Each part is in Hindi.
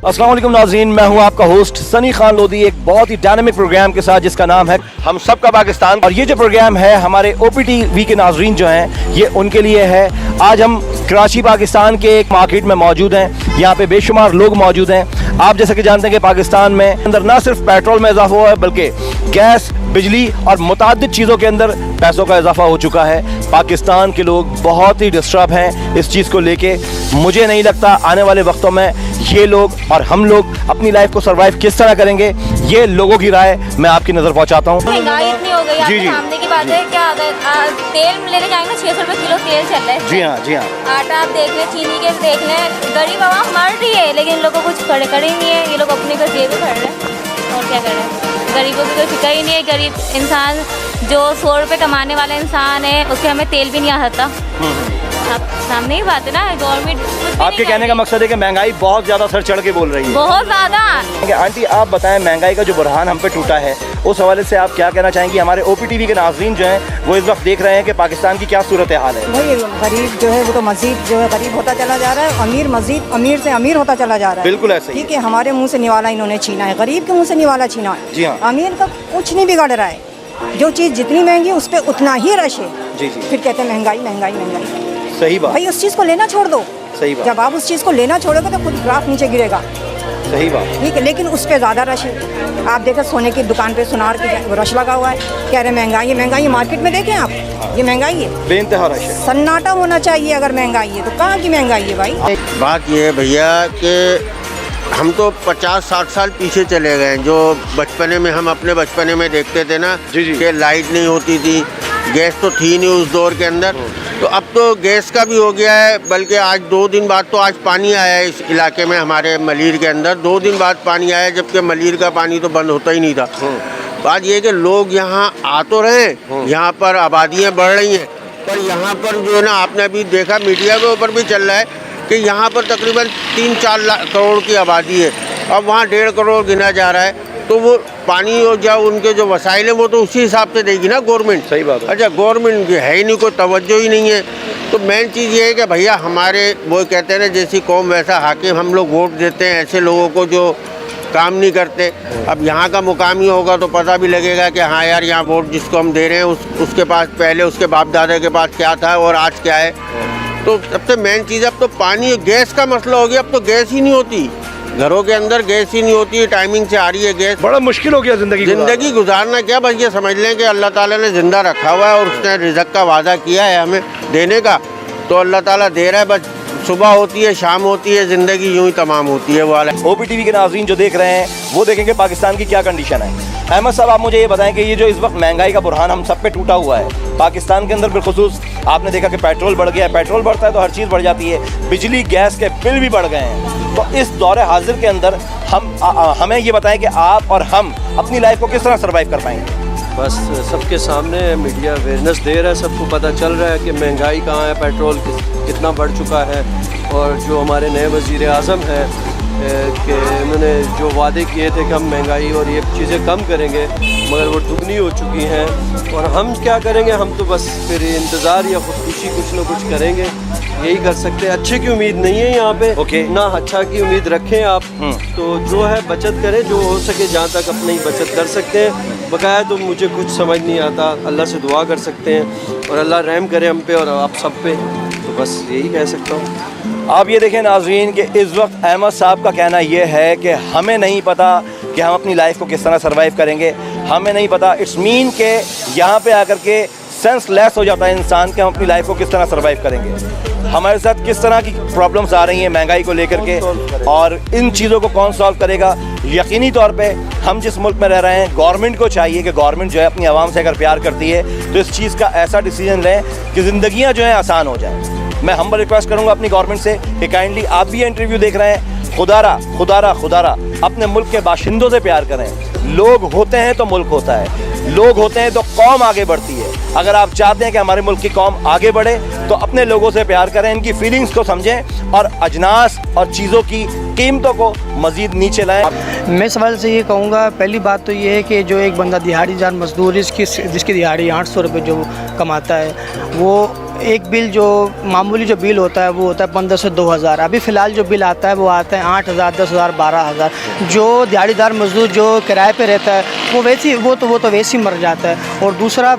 अस्सलाम वालेकुम नाज़रीन, मैं हूं आपका होस्ट सनी खान लोधी एक बहुत ही डायनामिक प्रोग्राम के साथ जिसका नाम है हम सबका पाकिस्तान। और ये जो प्रोग्राम है हमारे OPTV के नाज़रीन जो हैं ये उनके लिए है। आज हम कराची पाकिस्तान के एक मार्केट में मौजूद हैं। यहाँ पे बेशुमार लोग मौजूद हैं। आप जैसे कि जानते हैं कि पाकिस्तान में अंदर ना सिर्फ पेट्रोल में इजाफा हुआ है बल्कि गैस, बिजली और मुतादिद चीज़ों के अंदर पैसों का इजाफा हो चुका है। पाकिस्तान के लोग बहुत ही डिस्टर्ब हैं इस चीज़ को लेके। मुझे नहीं लगता आने वाले वक्तों में ये लोग और हम लोग अपनी लाइफ को सर्वाइव किस तरह करेंगे, ये लोगों की राय मैं आपकी नज़र पहुंचाता हूँ। महंगाई इतनी हो गई है, आपके सामने की बात है। क्या तेल लेने जाएंगे 600 रुपये किलो तेल चल रहा है। जी हाँ, जी हाँ। आटा आप देख लें, चीनी के देख लें। गरीब आवाम मर रही है लेकिन इन लोगों को कुछ कर ही नहीं है। ये लोग अपने घर जेब में खड़ रहे हैं और क्या कर रहे हैं। गरीबों की कोई फिक्र ही नहीं है। गरीब इंसान जो 100 रुपये कमाने वाला इंसान है उसके हमें तेल भी नहीं आ सकता। आप सामने ही बात है ना, गवर्नमेंट। आपके कहने का मकसद है कि महंगाई बहुत ज़्यादा सर चढ़ के बोल रही है। बहुत ज़्यादा। आंटी आप बताएं, महंगाई का जो बुरहान हम पे टूटा है उस हवाले से आप क्या कहना चाहेंगी? हमारे OPTV के नाज़रीन जो हैं वो इस वक्त देख रहे हैं कि पाकिस्तान की क्या सूरत हाल है। भाई गरीब जो है वो तो मजीद जो है गरीब होता चला जा रहा है, अमीर मजीद अमीर से अमीर होता चला जा रहा है। बिल्कुल ऐसे ही। ठीक है, हमारे मुंह से निवाला इन्होंने छीना है, गरीब के मुंह से निवाला छीना है। जी हाँ। अमीर का कुछ नहीं बिगाड़ रहा है। जो चीज़ जितनी महंगी उस पर उतना ही रश है। जी जी। फिर कहते हैं महंगाई महंगाई महंगाई। सही बात। भाई उस चीज़ को लेना छोड़ दो। सही बात। जब आप उस चीज़ को लेना छोड़ोगे तो खुद ग्राफ नीचे गिरेगा। सही बात। ठीक है, लेकिन उस पर ज़्यादा रश है। आप देखें सोने की दुकान पे सुनार की रश लगा हुआ है। कह रहे महंगाई है महंगाई है। मार्केट में देखें आप, ये महंगाई है, बेइंतहा रश है। सन्नाटा होना चाहिए। अगर महंगाई है तो कहाँ की महंगाई है भाई? बात ये है भैया कि हम तो 50-60 साल पीछे चले गए हैं। जो बचपने में हम अपने बचपने में देखते थे ना कि लाइट नहीं होती थी, गैस तो थी नहीं उस दौर के अंदर। तो अब तो गैस का भी हो गया है। बल्कि आज 2 दिन बाद तो आज पानी आया है इस इलाके में, हमारे मलीर के अंदर 2 दिन बाद पानी आया, जबकि मलीर का पानी तो बंद होता ही नहीं था। बात ये है कि लोग यहाँ आ तो रहे, यहाँ पर आबादियाँ बढ़ रही हैं, पर यहाँ पर जो है ना, आपने अभी देखा मीडिया के ऊपर भी चल रहा है कि यहाँ पर तकरीबन 3-4 करोड़ की आबादी है। अब वहाँ 1.5 करोड़ गिना जा रहा है। तो वो पानी और जो उनके जो वसाइल है वो तो उसी हिसाब से देगी ना गवर्नमेंट। सही बात है। अच्छा, गवर्नमेंट है ही नहीं, कोई तवज्जो ही नहीं है। तो मेन चीज़ ये है कि भैया हमारे वो कहते हैं ना, जैसी कौम वैसा हाकिम। हम लोग वोट देते हैं ऐसे लोगों को जो काम नहीं करते। अब यहाँ का मुकामी होगा तो पता भी लगेगा कि हाँ यार, यहाँ वोट जिसको हम दे रहे हैं उसके पास पहले उसके बाप दादा के पास क्या था और आज क्या है। तो सबसे मेन चीज़ अब तो पानी गैस का मसला हो गया। अब तो गैस ही नहीं होती घरों के अंदर, गैस ही नहीं होती। टाइमिंग से आ रही है गैस। बड़ा मुश्किल हो गया जिंदगी गुजारना। क्या बस ये समझ लें कि अल्लाह ताला ने ज़िंदा रखा हुआ है और उसने रिज़्क़ का वादा किया है हमें देने का, तो अल्लाह ताला दे रहा है। बस सुबह होती है, शाम होती है, ज़िंदगी यूँ ही तमाम होती है। वो वाला OPTV के नाज़रीन जो देख रहे हैं वो देखेंगे पाकिस्तान की क्या कंडीशन है। अहमद साहब, आप मुझे ये बताएं कि ये जो इस वक्त महंगाई का बुरहान हम सब पे टूटा हुआ है पाकिस्तान के अंदर, बिलखुसूस आपने देखा कि पेट्रोल बढ़ गया है। पेट्रोल बढ़ता है तो हर चीज़ बढ़ जाती है। बिजली, गैस के बिल भी बढ़ गए हैं। तो इस दौरे हाजिर के अंदर हमें ये बताएं कि आप और हम अपनी लाइफ को किस तरह सर्वाइव कर पाएंगे। बस सबके सामने मीडिया अवेयरनेस दे रहा है, सबको पता चल रहा है कि महंगाई कहाँ है, पेट्रोल कितना बढ़ चुका है। और जो हमारे नए वज़ीर आज़म हैं कि उन्होंने जो वादे किए थे कि हम महंगाई और ये चीज़ें कम करेंगे, मगर वो दुगनी हो चुकी हैं। और हम क्या करेंगे? हम तो बस फिर इंतज़ार या खुदकुशी कुछ ना कुछ करेंगे, यही कर सकते हैं। अच्छे की उम्मीद नहीं है यहाँ पे ना अच्छा की उम्मीद रखें आप। तो जो है बचत करें, जो हो सके जहाँ तक अपनी बचत कर सकते हैं। बकाया तो मुझे कुछ समझ नहीं आता, अल्लाह से दुआ कर सकते हैं और अल्लाह रहम करे हम पे और आप सब पे। तो बस यही कह सकता हूँ। आप ये देखें नाज़रीन कि इस वक्त अहमद साहब का कहना यह है कि हमें नहीं पता कि हम अपनी लाइफ को किस तरह सर्वाइव करेंगे। हमें नहीं पता, इट्स मीन के यहाँ पे आकर के सेंस लेस हो जाता है इंसान कि हम अपनी लाइफ को किस तरह सर्वाइव करेंगे। हमारे साथ किस तरह की प्रॉब्लम्स आ रही हैं महंगाई को लेकर के और इन चीज़ों को कौन सॉल्व करेगा। यकीनी तौर पे हम जिस मुल्क में रह रहे हैं, गवर्नमेंट को चाहिए कि गवर्नमेंट जो है अपनी आवाम से अगर प्यार करती है तो इस चीज़ का ऐसा डिसीजन लें कि ज़िंदगियाँ जो हैं आसान हो जाएँ। मैं हम्बल रिक्वेस्ट करूंगा अपनी गवर्नमेंट से कि काइंडली आप भी ये इंटरव्यू देख रहे हैं, खुदारा अपने मुल्क के बाशिंदों से प्यार करें। लोग होते हैं तो मुल्क होता है, लोग होते हैं तो कौम आगे बढ़ती है। अगर आप चाहते हैं कि हमारे मुल्क की कौम आगे बढ़े तो अपने लोगों से प्यार करें, इनकी फीलिंग्स को समझें और अजनास और चीज़ों की कीमतों को मज़ीद नीचे लाएँ। मैं सवाल से ये कहूँगा, पहली बात तो ये है कि जो एक बंदा दिहाड़ीदार मजदूर जिसकी दिहाड़ी 800 रुपये जो कमाता है, वो एक बिल जो मामूली जो बिल होता है वो होता है 1500 से 2000। अभी फ़िलहाल जो बिल आता है वो आता है 8000, 10000, 12000। जो दिहाड़ीदार मजदूर जो किराए पे रहता है वो तो वैसे ही मर जाता है। और दूसरा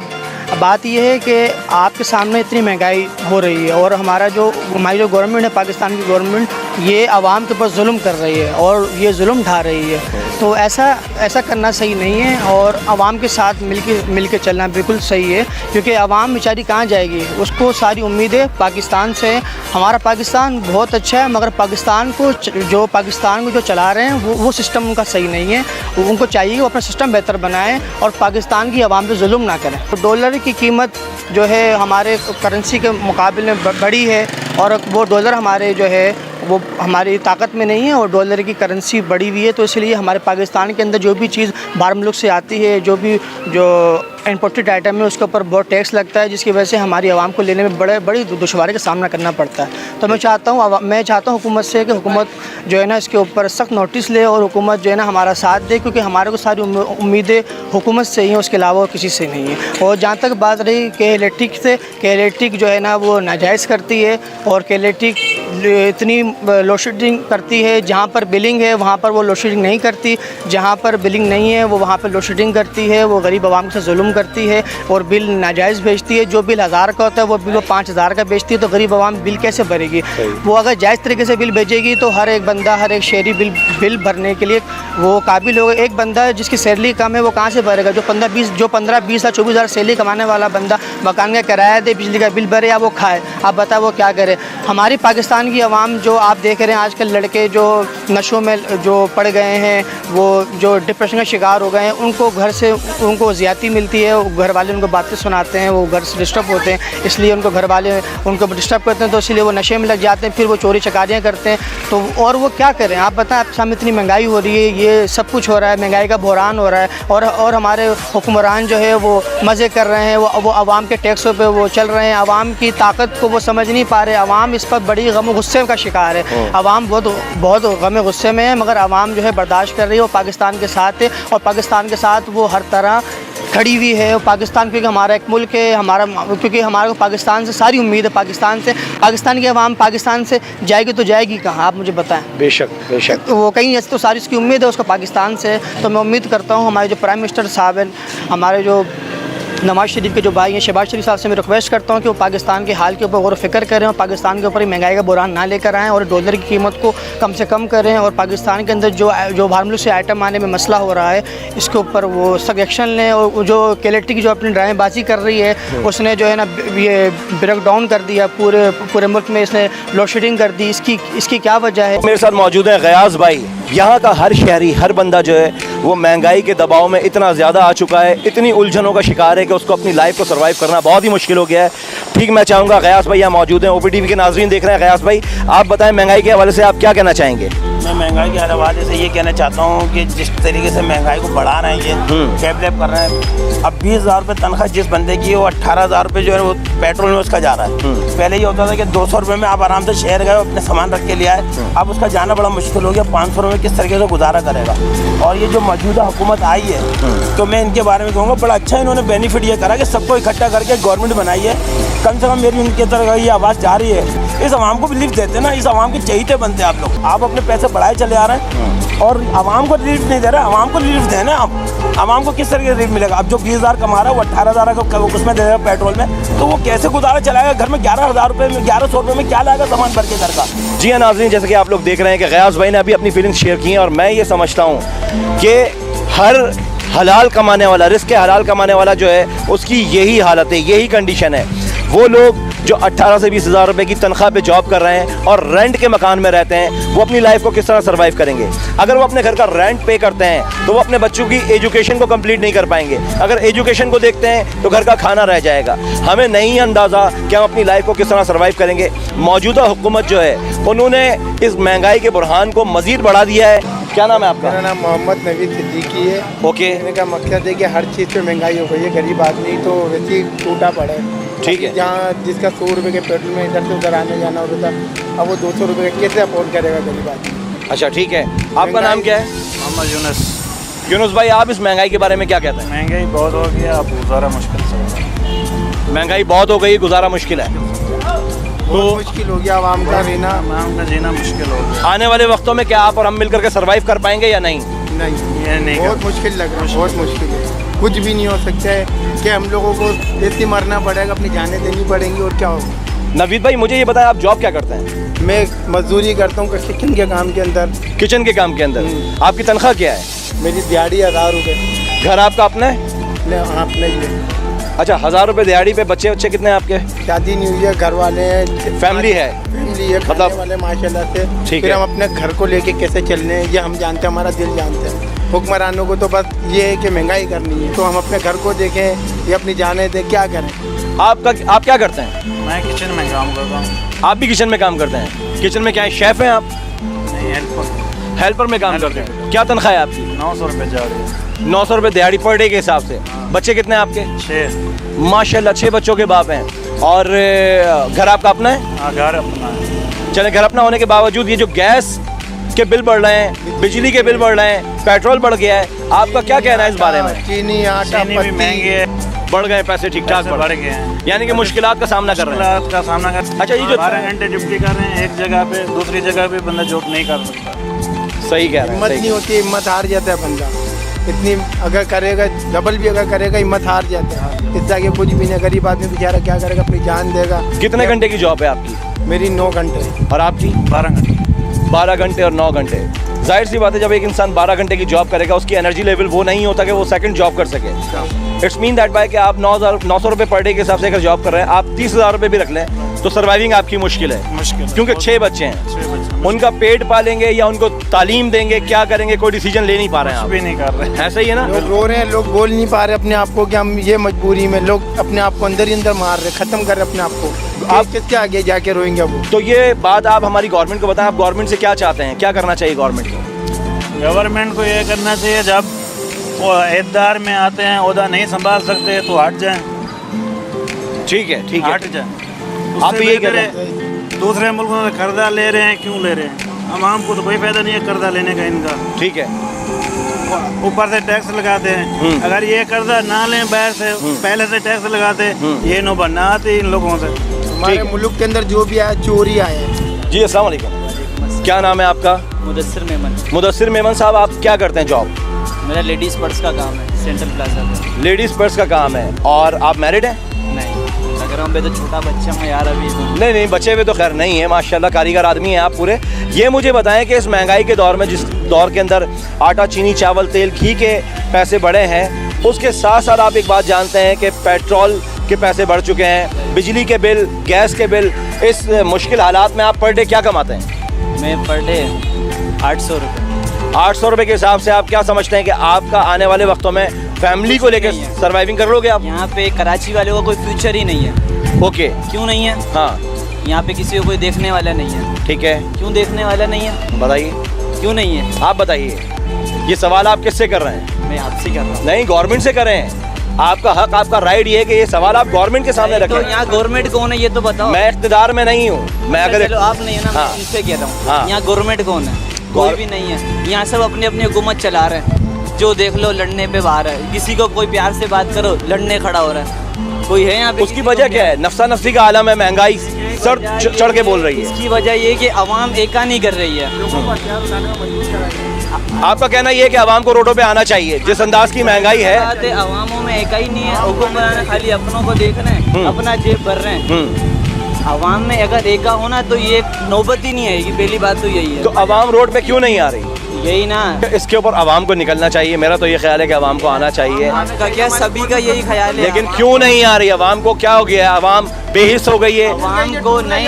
बात यह है कि आपके सामने इतनी महंगाई हो रही है और हमारी जो गवर्नमेंट है, पाकिस्तान की गवर्नमेंट, ये आवाम के ऊपर जुल्म कर रही है और ये जुल्म ढा रही है। तो ऐसा करना सही नहीं है और आवाम के साथ मिल के चलना बिल्कुल सही है, क्योंकि आवाम बेचारी कहाँ जाएगी, उसको सारी उम्मीदें पाकिस्तान से। हमारा पाकिस्तान बहुत अच्छा है, मगर पाकिस्तान को जो चला रहे हैं वो सिस्टम उनका सही नहीं है। उनको चाहिए वो अपना सिस्टम बेहतर बनाएं और पाकिस्तान की आवाम पे जुल्म ना करें। तो डॉलर की कीमत जो है हमारे करेंसी के मुकाबले में बढ़ी है और वो डॉलर हमारे जो है वो हमारी ताकत में नहीं है और डॉलर की करेंसी बढ़ी हुई है। तो इसलिए हमारे पाकिस्तान के अंदर जो भी चीज़ बाहर मुल्क से आती है, जो इम्पोर्टेड आइटम है, उसके ऊपर बहुत टैक्स लगता है, जिसकी वजह से हमारी आवाम को लेने में बड़ी दुश्वारी का सामना करना पड़ता है। तो मैं चाहता हूँ हुकूमत से कि हुकूमत जो है ना इसके ऊपर सख्त नोटिस ले और हुकूमत जो है ना हमारा साथ दे, क्योंकि हमारे को सारी उम्मीदें हुकूमत से ही हैं, उसके अलावा किसी से नहीं है। और जहाँ तक बात रही कि इलेक्ट्रिक जो है ना वो नाजायज़ करती है और कि इलेक्ट्रिक इतनी लोड शेडिंग करती है, जहाँ पर बिलिंग है वहाँ पर वो लोड शेडिंग नहीं करती, जहाँ पर बिलिंग नहीं है वो वहाँ पर लोड शेडिंग करती है। वो गरीब आवाम के साथ जुल्म करती है और बिल नाजायज़ भेजती है। जो बिल 1000 का होता है वो बिल वो 5000 का बेचती है। तो गरीब आवाम बिल कैसे भरेगी? वो अगर जायज़ तरीके से बिल भेजेगी तो हर एक बंदा, हर एक शहरी बिल भरने के लिए वो काबिल होगा। एक बंदा जिसकी सैलरी कम है वो कहाँ से भरेगा? जो 15-20 या 24,000 सैलरी कमाने वाला बंदा मकान का किराया दे, बिजली का बिल भरे या वो खाए, आप बताओ वो क्या करे? हमारी पाकिस्तान की आवाम जो आप देख रहे हैं आजकल लड़के जो नशों में जो पड़ गए हैं, वो जो डिप्रेशन का शिकार हो गए हैं, उनको घर से उनको ज़्यादती मिलती है, घर वाले उनको बातें सुनाते हैं, वो घर से डिस्टर्ब होते हैं, इसलिए उनको घर वाले उनको डिस्टर्ब करते हैं, तो इसलिए वो नशे में लग जाते हैं, फिर वो चोरी चकारियाँ करते हैं। तो और वो क्या करें? आप बताएं, आप सामने इतनी महंगाई हो रही है, ये सब कुछ हो रहा है, महंगाई का बहरान हो रहा है और हमारे हुक्मरान जो है वो मज़े कर रहे हैं, वो आवाम के टैक्सों पे वो चल रहे हैं, आवाम की ताकत को वो समझ नहीं पा रहे। आवाम इस पर बड़ी गम गुस्से का शिकार है। आवाम बहुत गम गुस्से में है, मगर आवाम जो है बर्दाश्त कर रही है, वो पाकिस्तान के साथ है और पाकिस्तान के साथ वो हर तरह खड़ी हुई है। पाकिस्तान क्योंकि हमारा एक मुल्क है, क्योंकि हमारे को पाकिस्तान से सारी उम्मीद है, पाकिस्तान की आवाम पाकिस्तान से जाएगी तो जाएगी कहाँ, आप मुझे बताएं। बेशक वो कहीं ऐसे तो सारी उसकी उम्मीद है उसको पाकिस्तान से। तो मैं उम्मीद करता हूँ हमारे जो प्राइम मिनिस्टर साहब हैं, हमारे जो नवाज शरीफ के जो भाई हैं शहबाज शरीफ साहब से मैं रिक्वेस्ट करता हूँ कि वो पाकिस्तान के हाल के ऊपर गौर फिक्र करें और पाकिस्तान के ऊपर महंगाई का बहरान ना लेकर आएँ और डॉलर की कीमत को कम से कम करें और पाकिस्तान के अंदर जो बाहर मुल्क से आइटम आने में मसला हो रहा है इसके ऊपर वो सख्त एक्शन लें। और जो केलेटी की जो अपनी ड्रामेबाजी कर रही है, उसने जो है ना ये ब्रेक डाउन कर दिया, पूरे मुल्क में इसने लोड शेडिंग कर दी। इसकी क्या वजह है? मेरे साथ मौजूद हैं गयास भाई। यहाँ का हर शहरी, हर बंदा जो है वो महंगाई के दबाव में इतना ज़्यादा आ चुका है, इतनी उलझनों का शिकार है कि उसको अपनी लाइफ को सर्वाइव करना बहुत ही मुश्किल हो गया है। ठीक, मैं चाहूँगा गयास भाई यहाँ मौजूद हैं, OPTV के नाज़रीन देख रहे हैं। गयास भाई, आप बताएं महंगाई के हवाले से आप क्या कहना चाहेंगे? मैं महंगाई के हवाले से ये कहना चाहता हूँ कि जिस तरीके से महंगाई को बढ़ा रहे हैं, ये कैब कर रहे हैं। अब 20,000 रुपये तनख्वाह जिस बंदे की है वो 18,000 रुपये जो है वो पेट्रोल में उसका जा रहा है। पहले ये होता था कि 200 रुपये में आप आराम से शहर गए, अपने सामान रख के ले आए। अब उसका जाना बड़ा मुश्किल हो गया। 500 रुपये किस तरीके से गुजारा करेगा? और ये जो मौजूदा हुकूमत आई है, तो मैं इनके बारे में कहूँगा बड़ा अच्छा इन्होंने बेनिफिट ये करा कि सबको इकट्ठा करके गवर्नमेंट बनाई है। कम से कम मेरी उनकी तरह ये आवाज़ जा रही है। इस आवाम को भी लिफ्ट देते ना, इस आवाम के चहीते बनते आप लोग। आप अपने पैसे बढ़ाए चले आ रहे हैं और आवाम को लिफ्ट नहीं दे रहे। आवाम को लिफ्ट देना, आप आवाम को किस तरीके से लिफ्ट मिलेगा? अब जो 20,000 कमा रहा है वो 18,000 का उसमें दे देगा पेट्रोल में, तो वो कैसे गुजारा चलाएगा? घर में 11,000 रुपये में 1100 रुपये में क्या लाएगा सामान भर के घर का? जी हाँ नाज़रीन, जैसे कि आप लोग देख रहे हैं कि गयास भाई ने अभी अपनी फीलिंग्स शेयर की हैं और मैं ये समझता हूँ कि हर हलाल कमाने वाला, रिस्क के हलाल कमाने वाला जो है उसकी यही हालत है, यही कंडीशन है। वो लोग जो 18 से 20,000 रुपये की तनख्वाह पे जॉब कर रहे हैं और रेंट के मकान में रहते हैं, वो अपनी लाइफ को किस तरह सर्वाइव करेंगे? अगर वो अपने घर का रेंट पे करते हैं तो वो अपने बच्चों की एजुकेशन को कंप्लीट नहीं कर पाएंगे। अगर एजुकेशन को देखते हैं तो घर का खाना रह जाएगा। हमें नहीं अंदाज़ा कि हम अपनी लाइफ को किस तरह सर्वाइव करेंगे। मौजूदा हुकूमत जो है उन्होंने इस महंगाई के बुरहान को मज़ीद बढ़ा दिया है। क्या नाम है आपका? मेरा नाम मोहम्मद नवीद सिद्दीकी है। ओके, कहने का मकसद है कि हर चीज़ पे महंगाई हो गई है, गरीब आदमी तो वैसे ही टूटा पड़ा है। ठीक है। जहाँ जिसका 100 रुपये के पेट्रोल में इधर से उधर आने जाना होता था, अब वो 200 रुपये कैसे अफोर्ड करेगा गरीब आदमी? अच्छा ठीक है, आपका नाम क्या है? मोहम्मद यूनुस। यूनुस भाई, आप इस महंगाई के बारे में क्या कहते हैं? महंगाई बहुत हो गई, अब गुजारा मुश्किल से। महंगाई बहुत हो गई, गुजारा मुश्किल है। बहुत मुश्किल हो गया आवाम का रहना, आवाम का जीना मुश्किल हो गया। आने वाले वक्तों में क्या आप और हम मिलकर के सर्वाइव कर पाएंगे या नहीं? नहीं, ये नहीं बहुत मुश्किल लग रहा है, बहुत मुश्किल है। कुछ भी नहीं हो सकता है कि हम लोगों को ऐसे मरना पड़ेगा, अपनी जानें देनी पड़ेंगी और क्या होगा। नवीद भाई, मुझे ये बताएं, आप जॉब क्या करते हैं? मैं मजदूरी करता हूँ किचन के काम के अंदर। किचन के काम के अंदर। आपकी तनख्वाह क्या है? मेरी दिहाड़ी 1000 रुपये। घर आपका अपना है? अपना ही है। अच्छा, 1000 रुपये दिहाड़ी पे। बच्चे कितने हैं आपके? शादी नहीं हुई है, घर वाले हैं, फैमिली है? फैमिली है, मतलब खाने वाले माशाल्लाह से। ठीक फिर है। हम अपने घर को लेके कैसे चलने हैं ये हम जानते हैं, हमारा दिल जानते हैं। हुक्मरानों को तो बस ये है कि महंगाई करनी है, तो हम अपने घर को देखें या अपनी जाने दें, क्या करें। आप क्या करते हैं? मैं किचन में काम करता हूँ। आप भी किचन में काम करते हैं? किचन में क्या है, शेफ हैं आप? नहीं, हेल्पर में काम करते हैं। क्या तनख्वाह है आपकी? 900 रुपये जा रही है। 900 रुपये दिहाड़ी पर डे के हिसाब से। बच्चे कितने हैं आपके? 6। माशाल्लाह, 6 बच्चों के बाप हैं। और घर आपका अपना है? हाँ, घर अपना है। चले, घर अपना होने के बावजूद ये जो गैस के बिल बढ़ रहे हैं, बिजली के बिल बढ़ रहे हैं, पेट्रोल बढ़ गया है, आपका क्या कहना है इस बारे में? चीनी, आटा, चीनी भी महंगी है, बढ़ गए पैसे, ठीक ठाक पैसे बढ़ गए हैं, यानी कि मुश्किलात का सामना कर रहे हैं। मुश्किलात का सामना कर। अच्छा, ये जो 12 घंटे ड्यूटी कर रहे हैं एक जगह पे, दूसरी जगह पे बंदा जॉब नहीं कर सकता। सही कह रहे हिम्मत हैं, नहीं होती, हिम्मत हार जाता है बंदा। इतनी अगर करेगा, डबल भी अगर करेगा, हिम्मत हार जाता है। इससे आगे कुछ भी नहीं। गरीब आदमी बेचारा क्या करेगा, अपनी जान देगा। कितने घंटे की जॉब है आपकी? मेरी 9 घंटे। और आपकी? 12 घंटे। 12 घंटे और 9 घंटे। जाहिर सी बात है, जब एक इंसान 12 घंटे की जॉब करेगा, उसकी एनर्जी लेवल वो नहीं होता कि वो सेकंड जॉब कर सके। इट्स मीन दैट बाय कि आप 900 रुपये पर डे के हिसाब से अगर जॉब कर रहे हैं, आप 30,000 रुपये भी रख लें तो सर्वाइविंग आपकी मुश्किल है। मुश्किल, क्योंकि 6 बच्चे हैं, उनका पेट पालेंगे या उनको तालीम देंगे, क्या करेंगे, कोई डिसीजन ले नहीं पा रहे हैं कुछ भी आप। नहीं कर रहे। ऐसा ही है ना? लोग रो रहे हैं, लोग बोल नहीं पा रहे अपने आप को कि हम ये मजबूरी में। लोग अपने आप को अंदर ही अंदर मार रहे, खत्म कर रहे अपने आप को। आप किसके आगे जाके रोएंगे वो? तो ये बात आप हमारी गवर्नमेंट को बताएं, आप गवर्नमेंट से क्या चाहते हैं, क्या करना चाहिए गवर्नमेंट को? गवर्नमेंट को ये करना चाहिए, जब वो इक़्तिदार में आते हैं, ओहदा नहीं संभाल सकते तो हट जाएं। ठीक है, ठीक है, हट जाएं। आप भी यही कह रहे हैं। दूसरे मुल्कों से कर्जा ले रहे हैं, क्यों ले रहे हैं? आवाम को तो कोई फायदा नहीं है कर्जा लेने का इनका। ठीक है। ऊपर से टैक्स लगाते हैं। अगर ये कर्जा ना लें बाहर से, पहले से टैक्स लगाते, ये नौबत ना आती इन लोगों से। हमारे मुल्क के अंदर जो भी आया, चोरी आया है। जी, अस्सलाम वालेकुम। क्या नाम है आपका? मुदस्सिर मेमन। मुदस्सिर मेमन साहब, आप क्या करते हैं जॉब? मेरा लेडीज़ पर्स का काम है, सेंट्रल प्लाजा पे। लेडीज़ पर्स का काम है। और आप मैरिड हैं? नहीं, लग रहा हूँ मैं तो छोटा बच्चा हूँ यार अभी तो। नहीं, बच्चे हुए तो खैर नहीं है, माशाल्लाह कारीगर आदमी हैं आप पूरे। ये मुझे बताएं कि इस महंगाई के दौर में, जिस दौर के अंदर आटा, चीनी, चावल, तेल, घी के पैसे बढ़े हैं, उसके साथ साथ आप एक बात जानते हैं कि पेट्रोल के पैसे बढ़ चुके हैं, बिजली के बिल, गैस के बिल। इस मुश्किल हालात में आप पर डे क्या कमाते हैं? मैं पर डे 800 रुपये। 800 रुपये के हिसाब से आप क्या समझते हैं कि आपका आने वाले वक्तों में फैमिली को लेकर सर्वाइविंग कर लोगे आप? यहाँ पे कराची वाले को कोई फ्यूचर ही नहीं है। ओके। क्यों नहीं है? हाँ। यहाँ पे किसी को कोई देखने वाला नहीं है। ठीक है। क्यों देखने वाला नहीं है? बताइए। क्यों नहीं है? आप बताइए। ये सवाल आप किससे कर रहे हैं? मैं आपसे कर रहा हूँ। नहीं, गवर्नमेंट से करें। आपका हक, आपका राइट ये है कि ये सवाल आप गवर्नमेंट के सामने तो रखें। यहाँ गवर्नमेंट कौन है ये तो बताओ। मैं इख्तिदार में नहीं हूँ। मैं अगर चलो आप नहीं है ना, हाँ। मैं इनसे कह रहा हूँ। हाँ। यहाँ गवर्नमेंट कौन है? कोई भी नहीं है। यहाँ सब अपनी अपनी हुकूमत चला रहे हैं। जो देख लो लड़ने पे बाहर है, किसी को कोई प्यार से बात करो लड़ने खड़ा हो रहा है। कोई है यहाँ पे? उसकी वजह क्या है? नफ्सा नफ्सी का आलम है, महंगाई सर चढ़ के बोल रही है। इसकी वजह ये कि आवाम एका नहीं कर रही है। आपका कहना ये है कि आवाम को रोडों पे आना चाहिए, जिस अंदाज की महंगाई है। आवामों में एका ही नहीं है, हुक्मरान खाली अपनों को देख रहे हैं, अपना जेब भर रहे हैं। आवाम में अगर एका होना तो ये नौबत ही नहीं आएगी। पहली बात तो यही है। तो आवाम रोड पे क्यों नहीं आ रही? यही ना, इसके ऊपर आवाम को निकलना चाहिए। मेरा तो ये ख्याल है कि आवाम को आना चाहिए। का क्या सभी का यही ख्याल है। लेकिन क्यों नहीं आ रही? आवाम को क्या हो गया है? आवाम बेहिस हो गई है। आवाम को नहीं,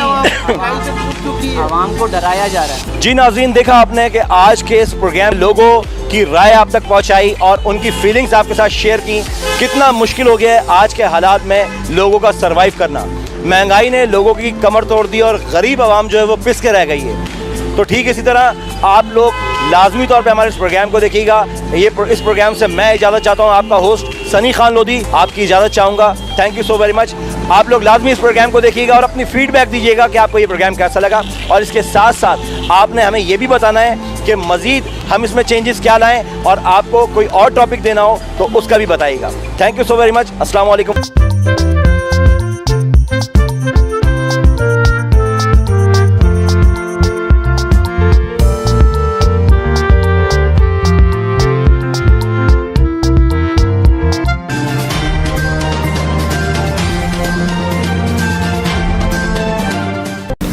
आवाम को डराया जा रहा है। जी नाज़रीन, देखा आपने कि आज के इस प्रोग्राम लोगों की राय आप तक पहुंचाई और उनकी फीलिंग्स आपके साथ शेयर की। कितना मुश्किल हो गया है आज के हालात में लोगों का सर्वाइव करना। महंगाई ने लोगों की कमर तोड़ दी और गरीब आवाम जो है वो पिस के रह गई है। तो ठीक इसी तरह आप लोग लाजमी तौर पे हमारे इस प्रोग्राम को देखिएगा। इस प्रोग्राम से मैं इजाज़त चाहता हूँ, आपका होस्ट सनी खान लोधी आपकी इजाज़त चाहूँगा। Thank you so very much. आप लोग लाजमी इस प्रोग्राम को देखिएगा और अपनी फीडबैक दीजिएगा कि आपको ये प्रोग्राम कैसा लगा। और इसके साथ साथ आपने हमें ये भी बताना है कि मज़ीद हम इसमें चेंजेस क्या लाएं, और आपको कोई और टॉपिक देना हो तो उसका भी बताइएगा। Thank you so very much. अस्सलाम वालेकुम।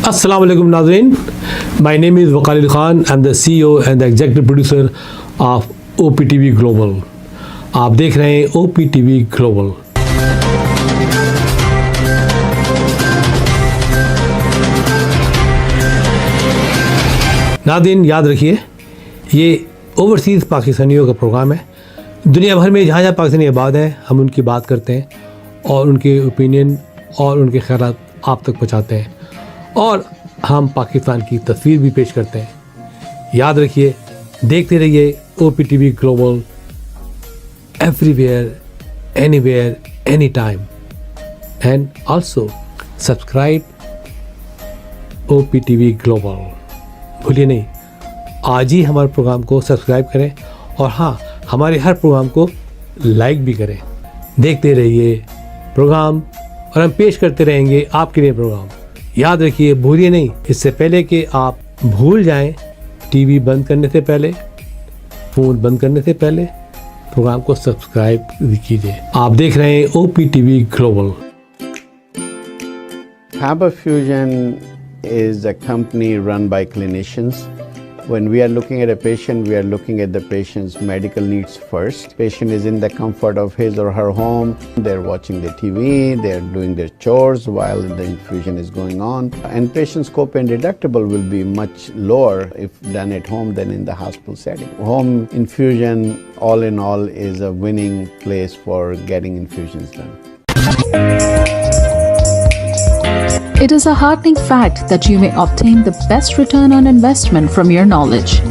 Assalamu alaikum नाज़रीन, my name is Waqar Khan. I'm the CEO and the executive producer of OPTV Global. आप देख रहे हैं OPTV Global। नाज़रीन याद रखिए, ये ओवरसीज़ पाकिस्तानियों का प्रोग्राम है। दुनिया भर में जहाँ जहाँ पाकिस्तानी आबाद हैं हम उनकी बात करते हैं और उनके ओपिनियन और उनके ख़यालात आप तक पहुँचाते हैं, और हम पाकिस्तान की तस्वीर भी पेश करते हैं। याद रखिए, देखते रहिए OPTV global, everywhere, anywhere, any time, and also subscribe OPTV global. भूलिए नहीं, आज ही हमारे प्रोग्राम को सब्सक्राइब करें, और हाँ, हमारे हर प्रोग्राम को लाइक भी करें। देखते रहिए प्रोग्राम, और हम पेश करते रहेंगे आपके लिए प्रोग्राम। याद रखिए, भूलिए नहीं, इससे पहले कि आप भूल जाएं, टीवी बंद करने से पहले, फ़ोन बंद करने से पहले प्रोग्राम को सब्सक्राइब कीजिए। आप देख रहे हैं OPTV global. Faber Fusion is a company run by clinicians. When we are looking at a patient, we are looking at the patient's medical needs first. Patient is in the comfort of his or her home. They're watching the TV, they're doing their chores while the infusion is going on. And patient's copay and deductible will be much lower if done at home than in the hospital setting. Home infusion, all in all, is a winning place for getting infusions done. It is a heartening fact that you may obtain the best return on investment from your knowledge.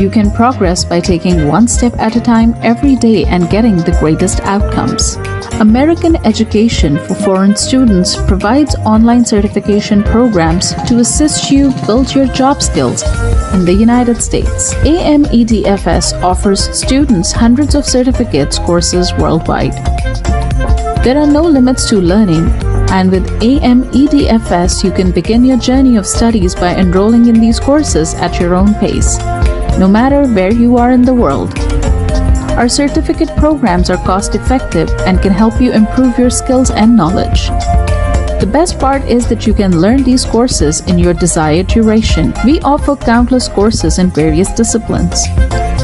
You can progress by taking one step at a time every day and getting the greatest outcomes. American Education for Foreign Students provides online certification programs to assist you build your job skills in the United States. AMEDFS offers students hundreds of certificates courses worldwide. There are no limits to learning, and with AMEDFS, you can begin your journey of studies by enrolling in these courses at your own pace, no matter where you are in the world. Our certificate programs are cost-effective and can help you improve your skills and knowledge. The best part is that you can learn these courses in your desired duration. We offer countless courses in various disciplines.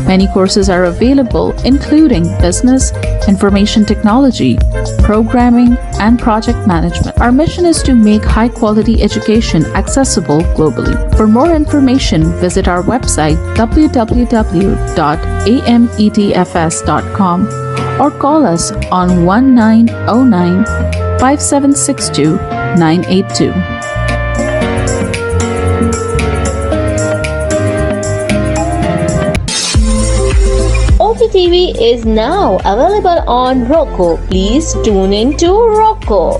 Many courses are available, including business, information technology, programming, and project management. Our mission is to make high-quality education accessible globally. For more information, visit our website www.amedfs.com or call us on 1909 5762 982. OPTV is now available on Roku. Please tune in to Roku.